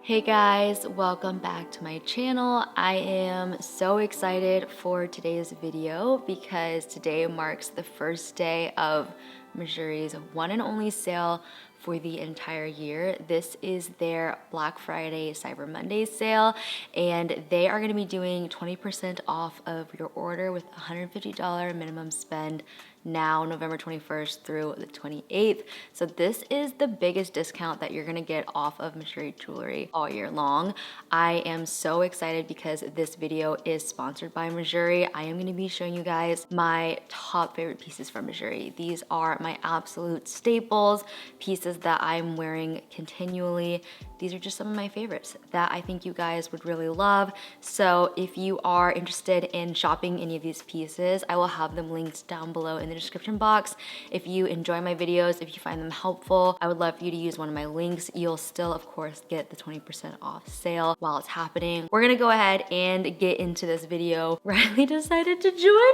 Hey guys, welcome back to my channel. I am so excited for today's video because today marks the first day of Mejuri's one and only sale for the entire year. This is their Black Friday Cyber Monday sale, and they are going to be doing 20% off of your order with $150 minimum spend now November 21st through the 28th. So this is the biggest discount that you're gonna get off of Mejuri Jewelry all year long. I am so excited because this video is sponsored by Mejuri. I am gonna be showing you guys my top favorite pieces from Mejuri. These are my absolute staples, pieces that I'm wearing continually. These are just some of my favorites that I think you guys would really love. So if you are interested in shopping any of these pieces, I will have them linked down below in the description box. If you enjoy my videos, if you find them helpful, I would love for you to use one of my links. You'll still, of course, get the 20% off sale while it's happening. We're gonna go ahead and get into this video. Riley decided to join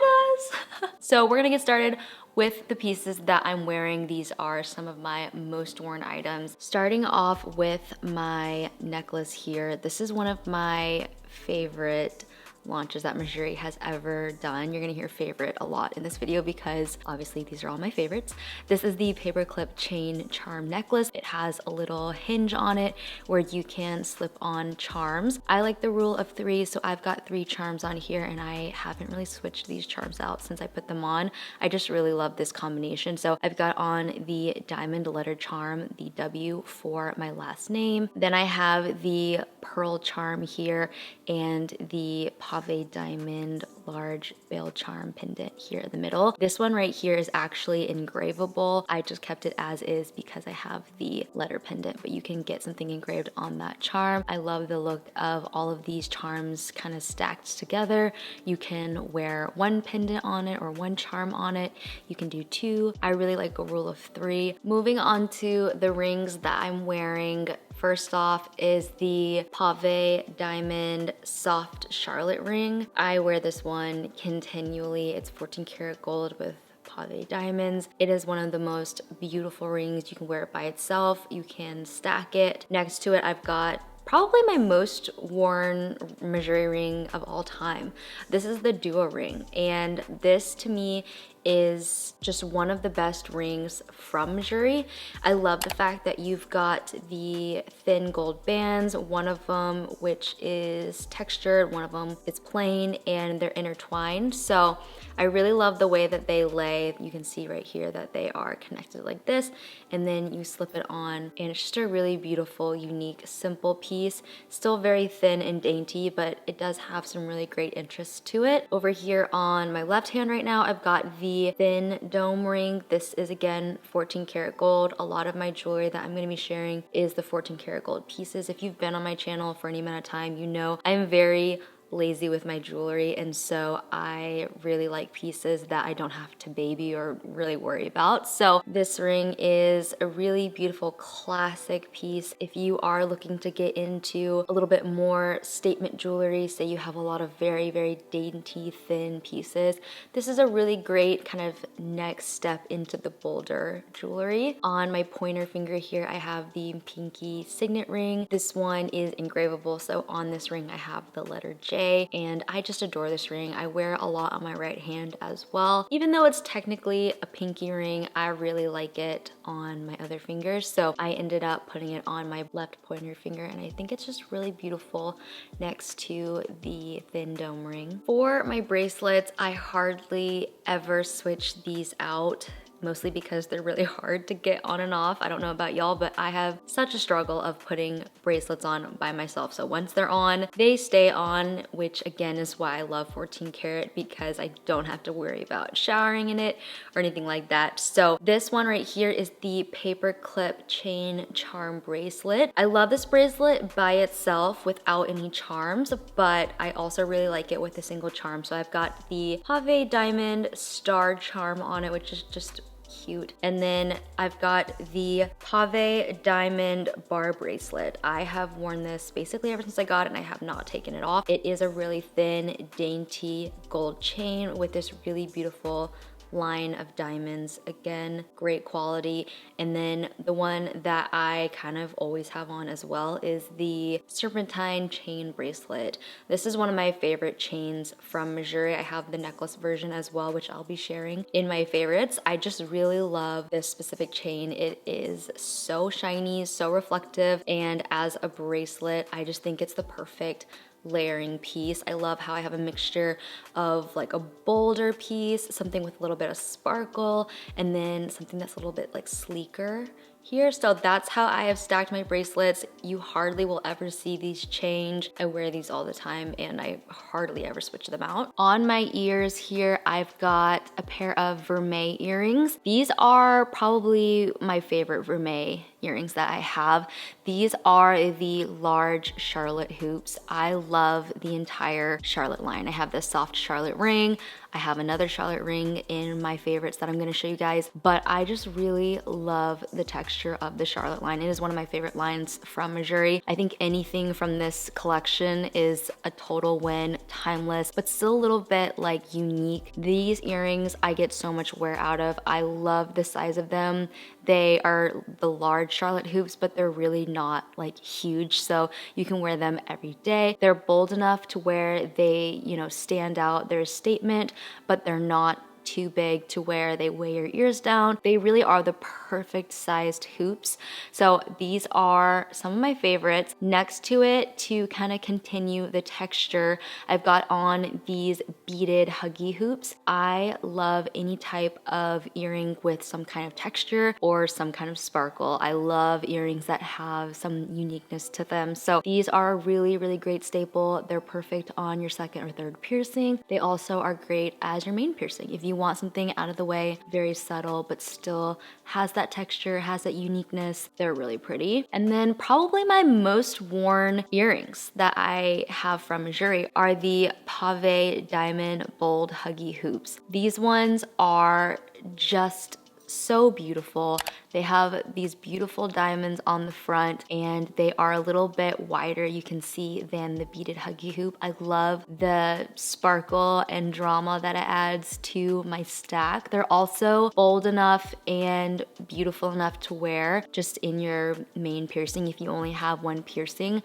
us. So we're gonna get started with the pieces that I'm wearing. These are some of my most worn items. Starting off with my necklace here. This is one of my favorite launches that Mejuri has ever done. You're gonna hear favorite a lot in this video because obviously these are all my favorites. This is the paperclip chain charm necklace. It has a little hinge on it where you can slip on charms. I like the rule of three, so I've got 3 charms on here and I haven't really switched these charms out since I put them on. I just really love this combination. So I've got on the diamond letter charm, the W for my last name. Then I have the pearl charm here and the pave diamond large bale charm pendant here in the middle. This one right here is actually engravable. I just kept it as is because I have the letter pendant, but you can get something engraved on that charm. I love the look of all of these charms kind of stacked together. You can wear one pendant on it or one charm on it. You can do 2. I really like a rule of 3. Moving on to the rings that I'm wearing. First off is the pave diamond soft Charlotte ring. I wear this one continually. It's 14 karat gold with pave diamonds. It is one of the most beautiful rings. You can wear it by itself. You can stack it. Next to it, I've got probably my most worn Mejuri ring of all time. This is the duo ring, and this to me is just one of the best rings from Mejuri. I love the fact that you've got the thin gold bands, one of them which is textured, one of them is plain, and they're intertwined. So I really love the way that they lay. You can see right here that they are connected like this, and then you slip it on, and it's just a really beautiful, unique, simple piece. Still very thin and dainty, but it does have some really great interest to it. Over here on my left hand right now, I've got the thin dome ring. This is again 14 karat gold. A lot of my jewelry that I'm going to be sharing is the 14 karat gold pieces. If you've been on my channel for any amount of time, you know I'm very lazy with my jewelry, and so I really like pieces that I don't have to baby or really worry about. So this ring is a really beautiful classic piece. If you are looking to get into a little bit more statement jewelry, say you have a lot of very, very dainty thin pieces, this is a really great kind of next step into the bolder jewelry. On my pointer finger here, I have the pinky signet ring. This one is engravable, so on this ring I have the letter J, and I just adore this ring. I wear a lot on my right hand as well. Even though it's technically a pinky ring, I really like it on my other fingers, so I ended up putting it on my left pointer finger, and I think it's just really beautiful next to the thin dome ring. For my bracelets, I hardly ever switch these out, mostly because they're really hard to get on and off. I don't know about y'all, but I have such a struggle of putting bracelets on by myself. So once they're on, they stay on, which again is why I love 14 karat, because I don't have to worry about showering in it or anything like that. So this one right here is the paperclip chain charm bracelet. I love this bracelet by itself without any charms, but I also really like it with a single charm. So I've got the pave diamond star charm on it, which is just cute. And then I've got the pave diamond bar bracelet. I have worn this basically ever since I got it, and I have not taken it off. It is a really thin, dainty gold chain with this really beautiful line of diamonds. Again, great quality. And then the one that I kind of always have on as well is the serpentine chain bracelet. This is one of my favorite chains from Mejuri. I have the necklace version as well, which I'll be sharing in my favorites. I just really love this specific chain. It is so shiny, so reflective, and as a bracelet, I just think it's the perfect layering piece. I love how I have a mixture of like a bolder piece, something with a little bit of sparkle, and then something that's a little bit like sleeker here. So that's how I have stacked my bracelets. You hardly will ever see these change. I wear these all the time and I hardly ever switch them out. On my ears here, I've got a pair of vermeil earrings. These are probably my favorite vermeil earrings that I have. These are the large Charlotte hoops. I love the entire Charlotte line. I have this soft Charlotte ring. I have another Charlotte ring in my favorites that I'm gonna show you guys, but I just really love the texture of the Charlotte line. It is one of my favorite lines from Mejuri. I think anything from this collection is a total win, timeless, but still a little bit like unique. These earrings I get so much wear out of. I love the size of them. They are the large Charlotte hoops, but they're really not like huge, so you can wear them every day. They're bold enough to where they, you know, stand out. They're a statement, but they're not too big to where they weigh your ears down. They really are the perfect sized hoops. So these are some of my favorites. Next to it, to kind of continue the texture, I've got on these beaded huggy hoops. I love any type of earring with some kind of texture or some kind of sparkle. I love earrings that have some uniqueness to them. So these are a really, really great staple. They're perfect on your second or third piercing. They also are great as your main piercing. If you want something out of the way, very subtle, but still has that texture, has that uniqueness, they're really pretty. And then probably my most worn earrings that I have from Mejuri are the Pave Diamond Bold Huggy Hoops. These ones are just so beautiful. They have these beautiful diamonds on the front and they are a little bit wider, you can see, than the beaded huggy hoop. I love the sparkle and drama that it adds to my stack. They're also bold enough and beautiful enough to wear just in your main piercing if you only have one piercing.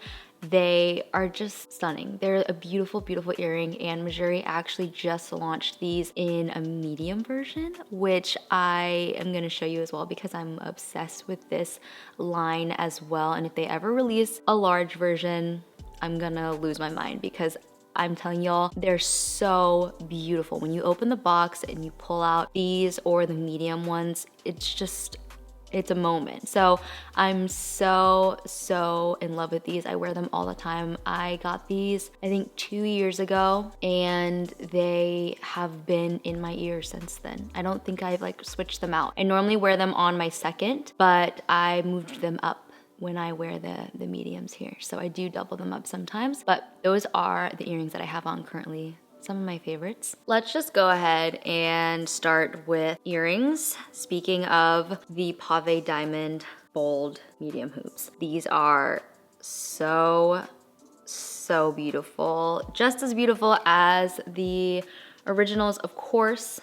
They are just stunning. They're a beautiful, beautiful earring, and Mejuri actually just launched these in a medium version, which I am gonna show you as well because I'm obsessed with this line as well. And if they ever release a large version, I'm gonna lose my mind because I'm telling y'all, they're so beautiful. When you open the box and you pull out these or the medium ones, it's a moment. So I'm so in love with these. I wear them all the time. I got these, I think 2 years ago, and they have been in my ear since then. I don't think I've like switched them out. I normally wear them on my second, but I moved them up when I wear the mediums here. So I do double them up sometimes, but those are the earrings that I have on currently. Some of my favorites. Let's just go ahead and start with earrings. Speaking of the Pave Diamond Bold Medium Hoops. These are so beautiful. Just as beautiful as the originals, of course,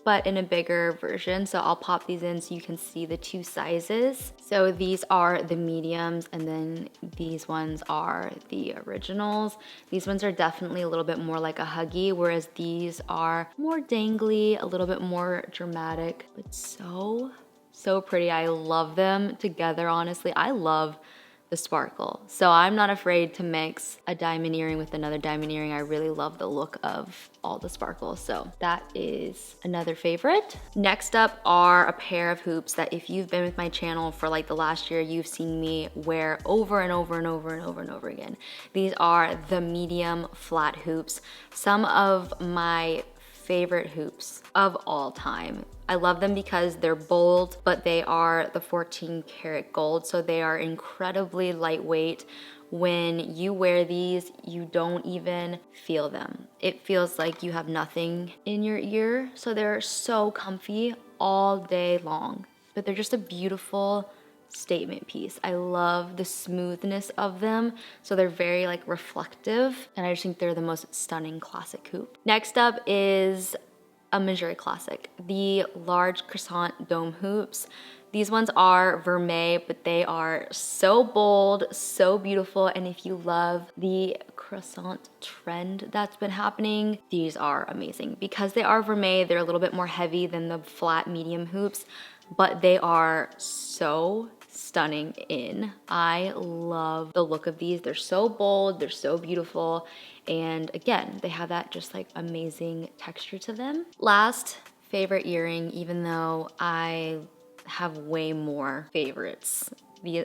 but in a bigger version. So I'll pop these in so you can see the two sizes. So these are the mediums and then these ones are the originals. These ones are definitely a little bit more like a huggy, whereas these are more dangly, a little bit more dramatic, but so pretty. I love them together, honestly. I love the sparkle. So I'm not afraid to mix a diamond earring with another diamond earring. I really love the look of all the sparkles. So that is another favorite. Next up are a pair of hoops that if you've been with my channel for like the last year, you've seen me wear over and over and over and over and over again. These are the medium flat hoops. Some of my favorite hoops of all time. I love them because they're bold, but they are the 14 karat gold, so they are incredibly lightweight. When you wear these, you don't even feel them. It feels like you have nothing in your ear, so they're so comfy all day long. But they're just a beautiful statement piece. I love the smoothness of them, so they're very like reflective, and I just think they're the most stunning classic hoop. Next up is a Mejuri classic, the large croissant dome hoops. These ones are vermeil, but they are so bold, so beautiful. And if you love the croissant trend that's been happening, these are amazing. Because they are vermeil, they're a little bit more heavy than the flat medium hoops, but they are so stunning in. I love the look of these. They're so bold, they're so beautiful. And again, they have that just like amazing texture to them. Last favorite earring, even though I have way more favorites.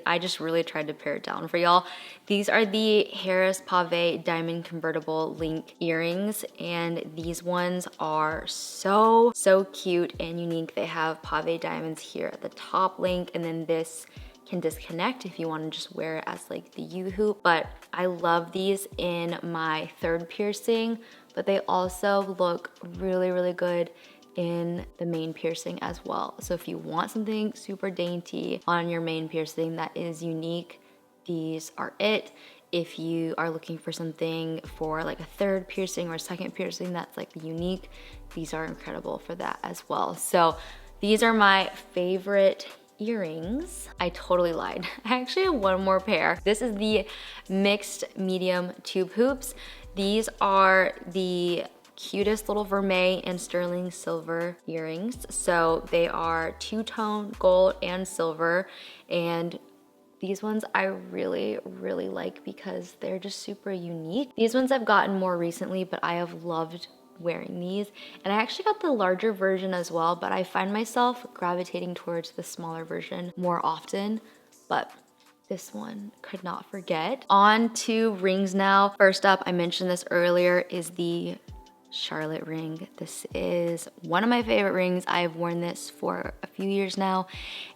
I just really tried to pare it down for y'all. These are the Harris Pave Diamond Convertible Link earrings, and these ones are so cute and unique. They have pave diamonds here at the top link, and then this can disconnect if you want to just wear it as like the U-hoop. But I love these in my third piercing, but they also look really good in the main piercing as well. So if you want something super dainty on your main piercing that is unique, these are it. If you are looking for something for like a third piercing or a second piercing that's like unique, these are incredible for that as well. So these are my favorite earrings. I totally lied. I actually have one more pair. This is the mixed medium tube hoops. These are the cutest little vermeil and sterling silver earrings. So they are two-tone gold and silver, and these ones I really like because they're just super unique. These ones I've gotten more recently, but I have loved wearing these, and I actually got the larger version as well, but I find myself gravitating towards the smaller version more often. But this one could not forget. On to rings now. First up, I mentioned this earlier, is the Charlotte ring. This is one of my favorite rings. I've worn this for a few years now,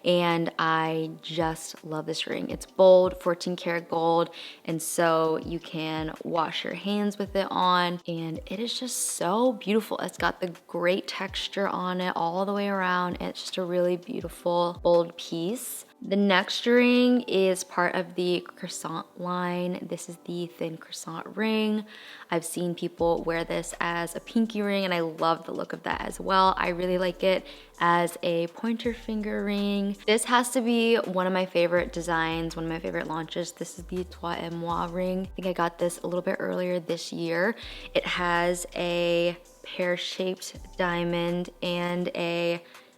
and I just love this ring. It's bold, 14 karat gold, and so you can wash your hands with it on, and it is just so beautiful. It's got the great texture on it all the way around. It's just a really beautiful, bold piece. The next ring is part of the croissant line. This is the thin croissant ring. I've seen people wear this as a pinky ring, and I love the look of that as well. I really like it as a pointer finger ring. This has to be one of my favorite designs, one of my favorite launches. This is the Toi et Moi ring. I think I got this a little bit earlier this year. It has a pear-shaped diamond and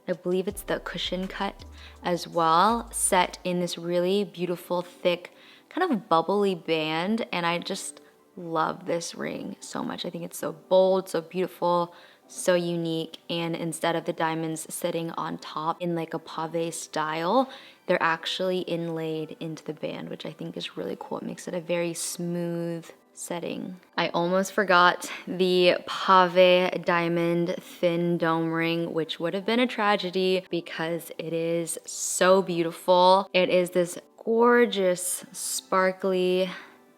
I believe it's the cushion cut as well, set in this really beautiful, thick, kind of bubbly band, and I just love this ring so much. I think it's so bold, so beautiful, so unique, and instead of the diamonds sitting on top in like a pave style, they're actually inlaid into the band, which I think is really cool. It makes it a very smooth setting. I almost forgot the pave diamond thin dome ring, which would have been a tragedy because it is so beautiful. It is this gorgeous, sparkly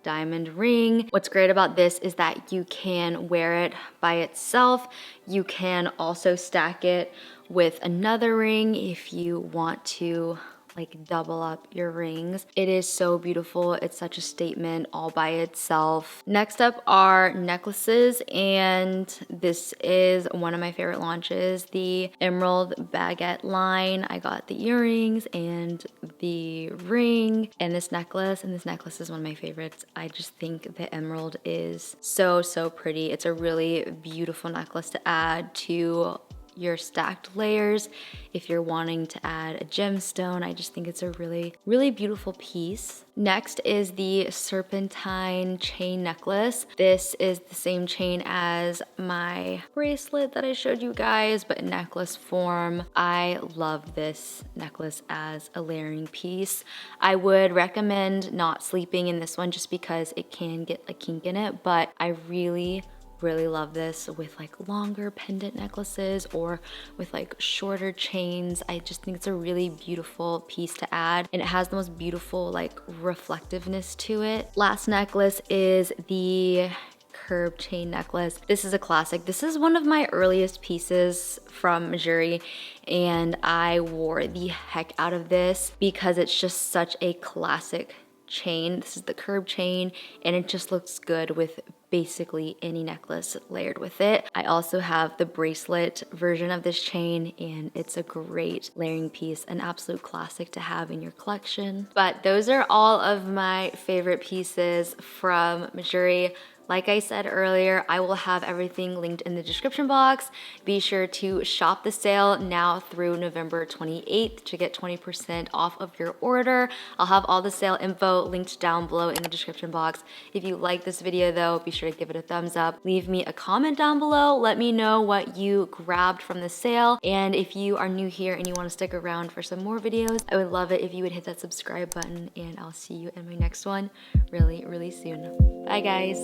diamond ring. What's great about this is that you can wear it by itself. You can also stack it with another ring if you want to like double up your rings. It is so beautiful. It's such a statement all by itself. Next up are necklaces, and this is one of my favorite launches, the Emerald Baguette line. I got the earrings and the ring and this necklace is one of my favorites. I just think the emerald is so pretty. It's a really beautiful necklace to add to your stacked layers. If you're wanting to add a gemstone, I just think it's a really beautiful piece. Next is the serpentine chain necklace. This is the same chain as my bracelet that I showed you guys, but in necklace form. I love this necklace as a layering piece. I would recommend not sleeping in this one just because it can get a kink in it, but I really love this with like longer pendant necklaces or with like shorter chains. I just think it's a really beautiful piece to add, and it has the most beautiful like reflectiveness to it. Last necklace is the curb chain necklace. This is a classic. This is one of my earliest pieces from Mejuri, and I wore the heck out of this because it's just such a classic chain. This is the curb chain, and it just looks good with basically any necklace layered with it. I also have the bracelet version of this chain, and it's a great layering piece, an absolute classic to have in your collection. But those are all of my favorite pieces from Mejuri. Like I said earlier, I will have everything linked in the description box. Be sure to shop the sale now through November 28th to get 20% off of your order. I'll have all the sale info linked down below in the description box. If you like this video though, be sure to give it a thumbs up. Leave me a comment down below. Let me know what you grabbed from the sale. And if you are new here and you want to stick around for some more videos, I would love it if you would hit that subscribe button, and I'll see you in my next one really, really soon. Bye guys.